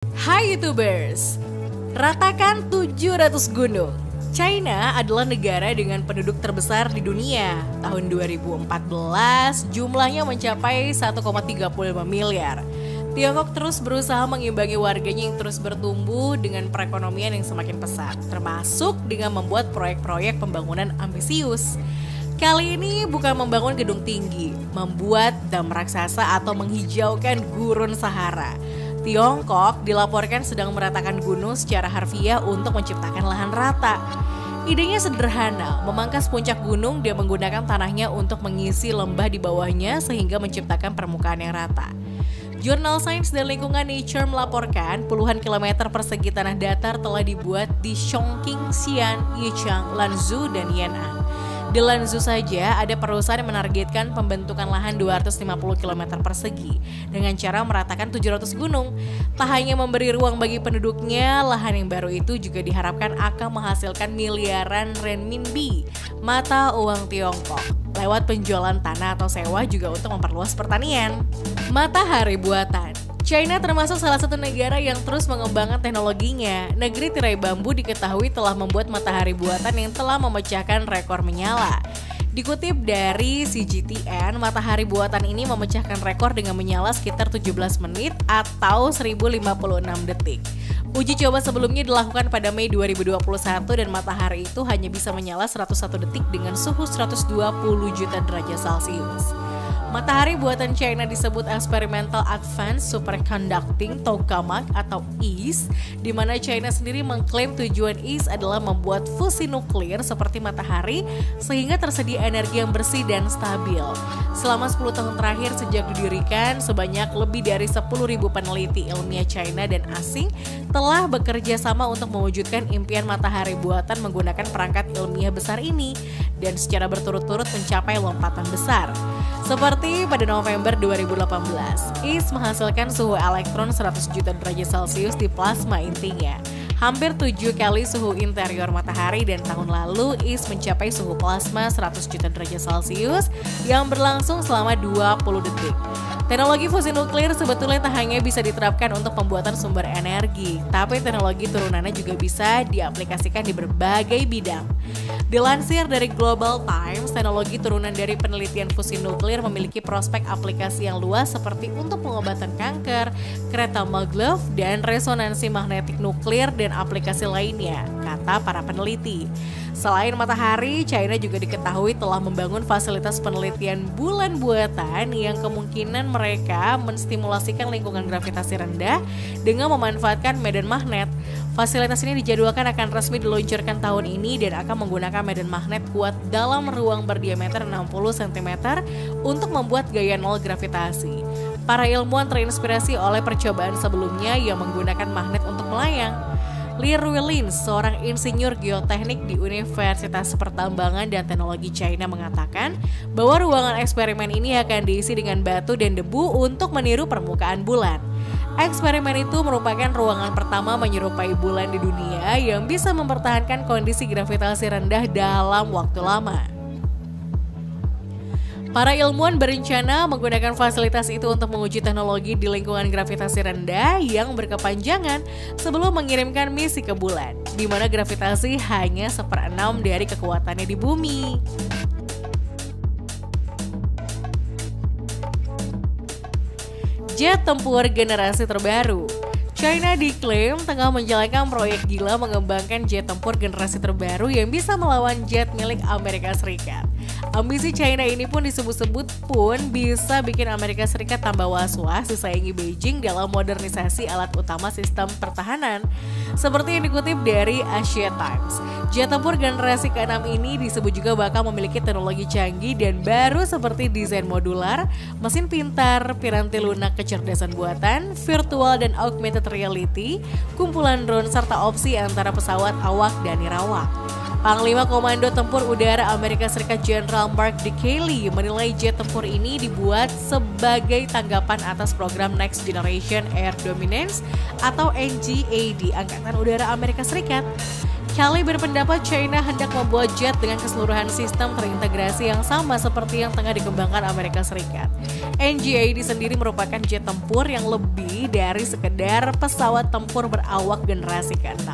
Hai YouTubers, ratakan 700 gunung. China adalah negara dengan penduduk terbesar di dunia. Tahun 2014 jumlahnya mencapai 1,35 miliar. Tiongkok terus berusaha mengimbangi warganya yang terus bertumbuh dengan perekonomian yang semakin pesat, termasuk dengan membuat proyek-proyek pembangunan ambisius. Kali ini bukan membangun gedung tinggi, membuat dam raksasa atau menghijaukan gurun Sahara. Tiongkok dilaporkan sedang meratakan gunung secara harfiah untuk menciptakan lahan rata. Idenya sederhana, memangkas puncak gunung dan menggunakan tanahnya untuk mengisi lembah di bawahnya sehingga menciptakan permukaan yang rata. Jurnal Sains dan Lingkungan Nature melaporkan puluhan kilometer persegi tanah datar telah dibuat di Chongqing, Xi'an, Yichang, Lanzhou, dan Yan'an. Di Lanzhou saja ada perusahaan yang menargetkan pembentukan lahan 250 km persegi dengan cara meratakan 700 gunung. Tak hanya memberi ruang bagi penduduknya, lahan yang baru itu juga diharapkan akan menghasilkan miliaran renminbi, mata uang Tiongkok, lewat penjualan tanah atau sewa juga untuk memperluas pertanian. Matahari buatan. China termasuk salah satu negara yang terus mengembangkan teknologinya. Negeri tirai bambu diketahui telah membuat matahari buatan yang telah memecahkan rekor menyala. Dikutip dari CGTN, matahari buatan ini memecahkan rekor dengan menyala sekitar 17 menit atau 1056 detik. Uji coba sebelumnya dilakukan pada Mei 2021 dan matahari itu hanya bisa menyala 101 detik dengan suhu 120 juta derajat Celcius. Matahari buatan China disebut Experimental Advanced Superconducting Tokamak atau EASE, di mana China sendiri mengklaim tujuan EASE adalah membuat fusi nuklir seperti matahari sehingga tersedia energi yang bersih dan stabil. Selama 10 tahun terakhir sejak didirikan, sebanyak lebih dari 10.000 peneliti ilmiah China dan asing telah bekerja sama untuk mewujudkan impian matahari buatan menggunakan perangkat ilmiah besar ini dan secara berturut-turut mencapai lompatan besar. Seperti pada November 2018, EASE menghasilkan suhu elektron 100 juta derajat Celcius di plasma intinya, hampir 7 kali suhu interior matahari, dan tahun lalu EASE mencapai suhu plasma 100 juta derajat Celcius yang berlangsung selama 20 detik. Teknologi fusi nuklir sebetulnya tak hanya bisa diterapkan untuk pembuatan sumber energi, tapi teknologi turunannya juga bisa diaplikasikan di berbagai bidang. Dilansir dari Global Times, teknologi turunan dari penelitian fusi nuklir memiliki prospek aplikasi yang luas seperti untuk pengobatan kanker, kereta maglev, dan resonansi magnetik nuklir dan aplikasi lainnya, kata para peneliti. Selain matahari, China juga diketahui telah membangun fasilitas penelitian bulan buatan yang kemungkinan mereka menstimulasikan lingkungan gravitasi rendah dengan memanfaatkan medan magnet. Fasilitas ini dijadwalkan akan resmi diluncurkan tahun ini dan akan menggunakan medan magnet kuat dalam ruang berdiameter 60 cm untuk membuat gaya nol gravitasi. Para ilmuwan terinspirasi oleh percobaan sebelumnya yang menggunakan magnet untuk melayang. Li Ruilin, seorang insinyur geoteknik di Universitas Pertambangan dan Teknologi China, mengatakan bahwa ruangan eksperimen ini akan diisi dengan batu dan debu untuk meniru permukaan bulan. Eksperimen itu merupakan ruangan pertama menyerupai bulan di dunia yang bisa mempertahankan kondisi gravitasi rendah dalam waktu lama. Para ilmuwan berencana menggunakan fasilitas itu untuk menguji teknologi di lingkungan gravitasi rendah yang berkepanjangan sebelum mengirimkan misi ke bulan, di mana gravitasi hanya 1/6 dari kekuatannya di bumi. Jet tempur generasi terbaru. China diklaim tengah menjalankan proyek gila mengembangkan jet tempur generasi terbaru yang bisa melawan jet milik Amerika Serikat. Ambisi China ini pun disebut-sebut pun bisa bikin Amerika Serikat tambah was-was disaingi Beijing dalam modernisasi alat utama sistem pertahanan. Seperti yang dikutip dari Asia Times, jet tempur generasi ke-6 ini disebut juga bakal memiliki teknologi canggih dan baru seperti desain modular, mesin pintar, piranti lunak kecerdasan buatan, virtual dan augmented reality, kumpulan drone serta opsi antara pesawat awak dan nirawak. Panglima Komando Tempur Udara Amerika Serikat Jenderal Mark DeKaley menilai jet tempur ini dibuat sebagai tanggapan atas program Next Generation Air Dominance atau NGAD Angkatan Udara Amerika Serikat. Kelly berpendapat China hendak membuat jet dengan keseluruhan sistem terintegrasi yang sama seperti yang tengah dikembangkan Amerika Serikat. NGAD sendiri merupakan jet tempur yang lebih dari sekedar pesawat tempur berawak generasi ke-6.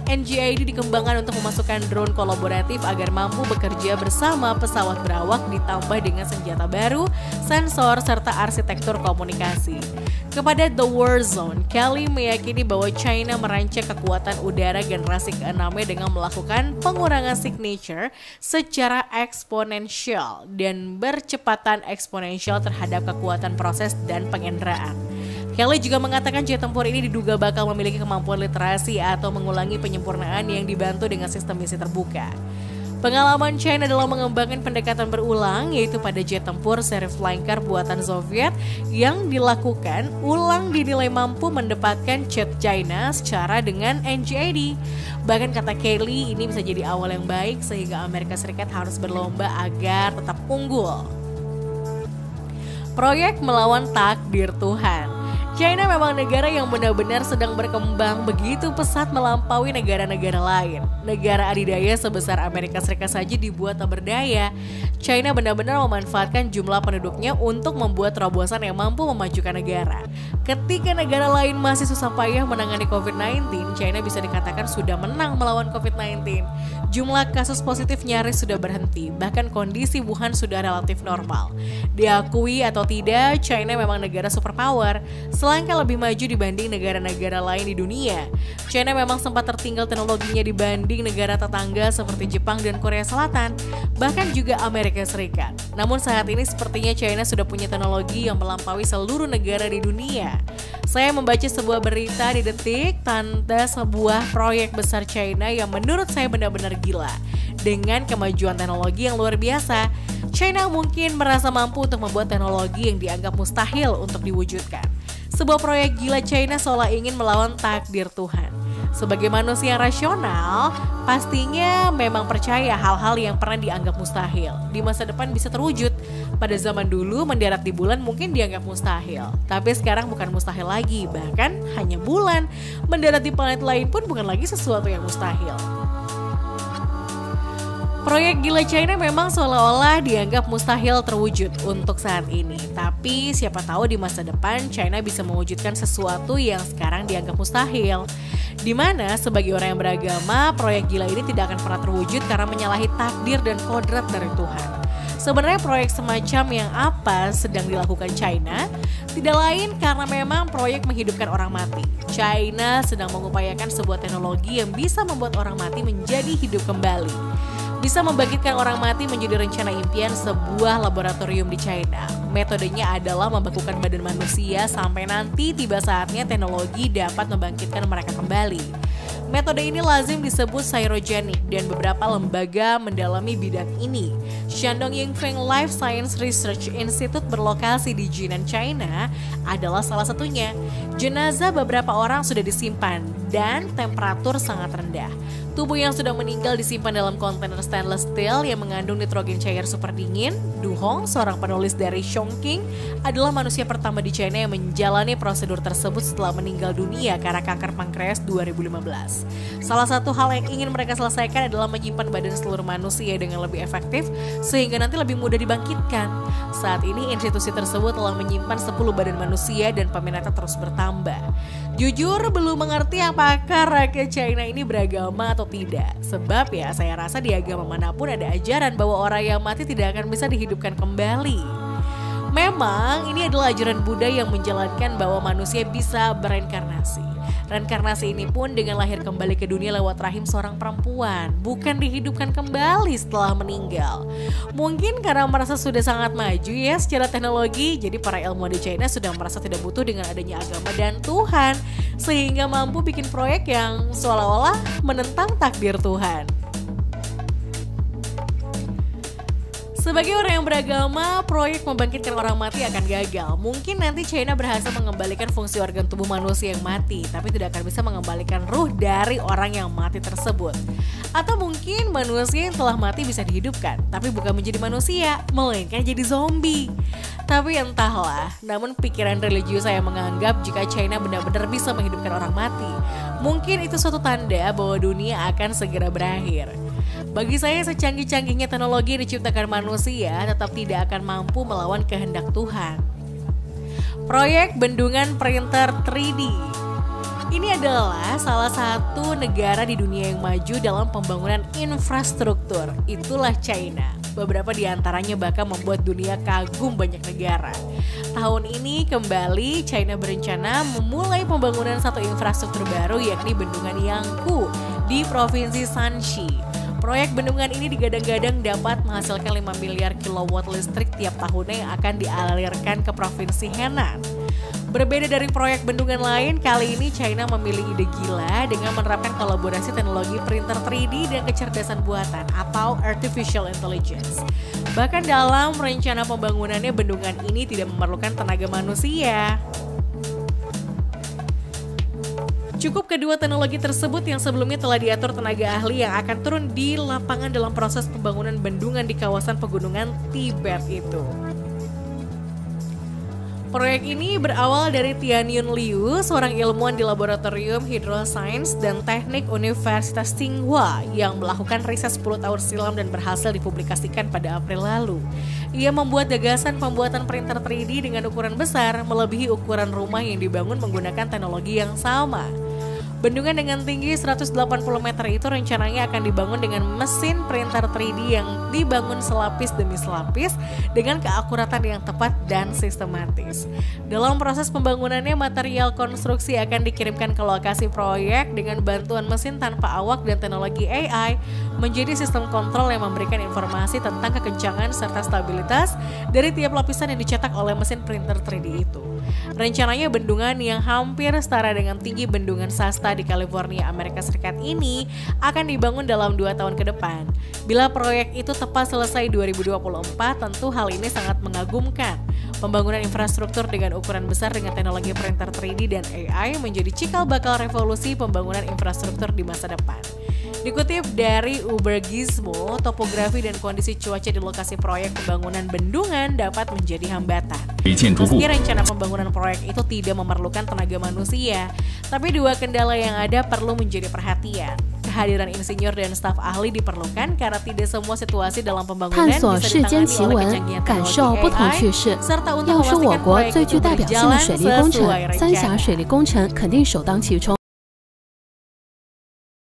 NGAD dikembangkan untuk memasukkan drone kolaboratif agar mampu bekerja bersama pesawat berawak ditambah dengan senjata baru, sensor, serta arsitektur komunikasi. Kepada The War Zone, Kelly meyakini bahwa China merancang kekuatan udara generasi ke-6 dengan melakukan pengurangan signature secara eksponensial dan bercepatan eksponensial terhadap kekuatan proses dan pengenderaan. Kelly juga mengatakan jet tempur ini diduga bakal memiliki kemampuan literasi atau mengulangi penyempurnaan yang dibantu dengan sistem misi terbuka. Pengalaman China dalam mengembangkan pendekatan berulang yaitu pada jet tempur seri Flying Car buatan Soviet yang dilakukan ulang dinilai mampu mendapatkan jet China secara dengan NGAD. Bahkan kata Kelly ini bisa jadi awal yang baik sehingga Amerika Serikat harus berlomba agar tetap unggul. Proyek melawan takdir Tuhan. China memang negara yang benar-benar sedang berkembang begitu pesat melampaui negara-negara lain. Negara adidaya sebesar Amerika Serikat saja dibuat tak berdaya. China benar-benar memanfaatkan jumlah penduduknya untuk membuat terobosan yang mampu memajukan negara. Ketika negara lain masih susah payah menangani COVID-19, China bisa dikatakan sudah menang melawan COVID-19. Jumlah kasus positif nyaris sudah berhenti, bahkan kondisi Wuhan sudah relatif normal. Diakui atau tidak, China memang negara superpower, selangkah lebih maju dibanding negara-negara lain di dunia. China memang sempat tertinggal teknologinya dibanding negara tetangga seperti Jepang dan Korea Selatan, bahkan juga Amerika Serikat. Namun saat ini sepertinya China sudah punya teknologi yang melampaui seluruh negara di dunia. Saya membaca sebuah berita di Detik tentang sebuah proyek besar China yang menurut saya benar-benar gila. Dengan kemajuan teknologi yang luar biasa, China mungkin merasa mampu untuk membuat teknologi yang dianggap mustahil untuk diwujudkan. Sebuah proyek gila China seolah ingin melawan takdir Tuhan. Sebagai manusia yang rasional, pastinya memang percaya hal-hal yang pernah dianggap mustahil di masa depan bisa terwujud. Pada zaman dulu mendarat di bulan mungkin dianggap mustahil, tapi sekarang bukan mustahil lagi. Bahkan hanya bulan, mendarat di planet lain pun bukan lagi sesuatu yang mustahil. Proyek gila China memang seolah-olah dianggap mustahil terwujud untuk saat ini. Tapi siapa tahu di masa depan China bisa mewujudkan sesuatu yang sekarang dianggap mustahil. Dimana sebagai orang yang beragama, proyek gila ini tidak akan pernah terwujud karena menyalahi takdir dan kodrat dari Tuhan. Sebenarnya proyek semacam yang apa sedang dilakukan China? Tidak lain karena memang proyek menghidupkan orang mati. China sedang mengupayakan sebuah teknologi yang bisa membuat orang mati menjadi hidup kembali. Bisa membangkitkan orang mati menjadi rencana impian sebuah laboratorium di China. Metodenya adalah membekukan badan manusia sampai nanti tiba saatnya teknologi dapat membangkitkan mereka kembali. Metode ini lazim disebut cryogenic dan beberapa lembaga mendalami bidang ini. Shandong Yingfeng Life Science Research Institute berlokasi di Jinan, China adalah salah satunya. Jenazah beberapa orang sudah disimpan dan temperatur sangat rendah. Tubuh yang sudah meninggal disimpan dalam kontainer stainless steel yang mengandung nitrogen cair super dingin. Du Hong, seorang penulis dari Chongqing, adalah manusia pertama di China yang menjalani prosedur tersebut setelah meninggal dunia karena kanker pankreas 2015. Salah satu hal yang ingin mereka selesaikan adalah menyimpan badan seluruh manusia dengan lebih efektif sehingga nanti lebih mudah dibangkitkan. Saat ini institusi tersebut telah menyimpan 10 badan manusia dan peminatnya terus bertambah. Jujur belum mengerti apakah rakyat China ini beragama atau tidak. Sebab ya saya rasa di agama manapun ada ajaran bahwa orang yang mati tidak akan bisa dihidupkan kembali. Memang ini adalah ajaran Buddha yang menjalankan bahwa manusia bisa bereinkarnasi. Reinkarnasi ini pun dengan lahir kembali ke dunia lewat rahim seorang perempuan, bukan dihidupkan kembali setelah meninggal. Mungkin karena merasa sudah sangat maju ya secara teknologi, jadi para ilmuwan di China sudah merasa tidak butuh dengan adanya agama dan Tuhan, sehingga mampu bikin proyek yang seolah-olah menentang takdir Tuhan. Sebagai orang yang beragama, proyek membangkitkan orang mati akan gagal. Mungkin nanti China berhasil mengembalikan fungsi organ tubuh manusia yang mati, tapi tidak akan bisa mengembalikan ruh dari orang yang mati tersebut. Atau mungkin manusia yang telah mati bisa dihidupkan, tapi bukan menjadi manusia, melainkan jadi zombie. Tapi entahlah, namun pikiran religius saya menganggap jika China benar-benar bisa menghidupkan orang mati, mungkin itu suatu tanda bahwa dunia akan segera berakhir. Bagi saya, secanggih-canggihnya teknologi yang diciptakan manusia tetap tidak akan mampu melawan kehendak Tuhan. Proyek bendungan printer 3D. Ini adalah salah satu negara di dunia yang maju dalam pembangunan infrastruktur. Itulah China. Beberapa di antaranya bahkan membuat dunia kagum banyak negara. Tahun ini kembali China berencana memulai pembangunan satu infrastruktur baru, yakni bendungan Yangpu di Provinsi Shanxi. Proyek bendungan ini digadang-gadang dapat menghasilkan 5 miliar kilowatt listrik tiap tahunnya yang akan dialirkan ke Provinsi Henan. Berbeda dari proyek bendungan lain, kali ini China memilih ide gila dengan menerapkan kolaborasi teknologi printer 3D dan kecerdasan buatan atau artificial intelligence. Bahkan dalam rencana pembangunannya, bendungan ini tidak memerlukan tenaga manusia. Cukup kedua teknologi tersebut yang sebelumnya telah diatur tenaga ahli yang akan turun di lapangan dalam proses pembangunan bendungan di kawasan pegunungan Tibet itu. Proyek ini berawal dari Tianyun Liu, seorang ilmuwan di Laboratorium Hydroscience dan Teknik Universitas Tsinghua yang melakukan riset 10 tahun silam dan berhasil dipublikasikan pada April lalu. Ia membuat gagasan pembuatan printer 3D dengan ukuran besar melebihi ukuran rumah yang dibangun menggunakan teknologi yang sama. Bendungan dengan tinggi 180 meter itu rencananya akan dibangun dengan mesin printer 3D yang dibangun selapis demi selapis dengan keakuratan yang tepat dan sistematis. Dalam proses pembangunannya, material konstruksi akan dikirimkan ke lokasi proyek dengan bantuan mesin tanpa awak dan teknologi AI menjadi sistem kontrol yang memberikan informasi tentang kekencangan serta stabilitas dari tiap lapisan yang dicetak oleh mesin printer 3D itu. Rencananya bendungan yang hampir setara dengan tinggi bendungan Shasta di California, Amerika Serikat ini akan dibangun dalam 2 tahun ke depan. Bila proyek itu tepat selesai 2024, tentu hal ini sangat mengagumkan. Pembangunan infrastruktur dengan ukuran besar dengan teknologi printer 3D dan AI menjadi cikal bakal revolusi pembangunan infrastruktur di masa depan. Dikutip dari Uber Gizmo, topografi dan kondisi cuaca di lokasi proyek pembangunan bendungan dapat menjadi hambatan. Meski rencana pembangunan proyek itu tidak memerlukan tenaga manusia, tapi dua kendala yang ada perlu menjadi perhatian. Kehadiran insinyur dan staf ahli diperlukan karena tidak semua situasi dalam pembangunan bisa ditangani oleh kecanggihan teknologi AI, serta untuk memastikan proyek itu berjalan sesuai rencana.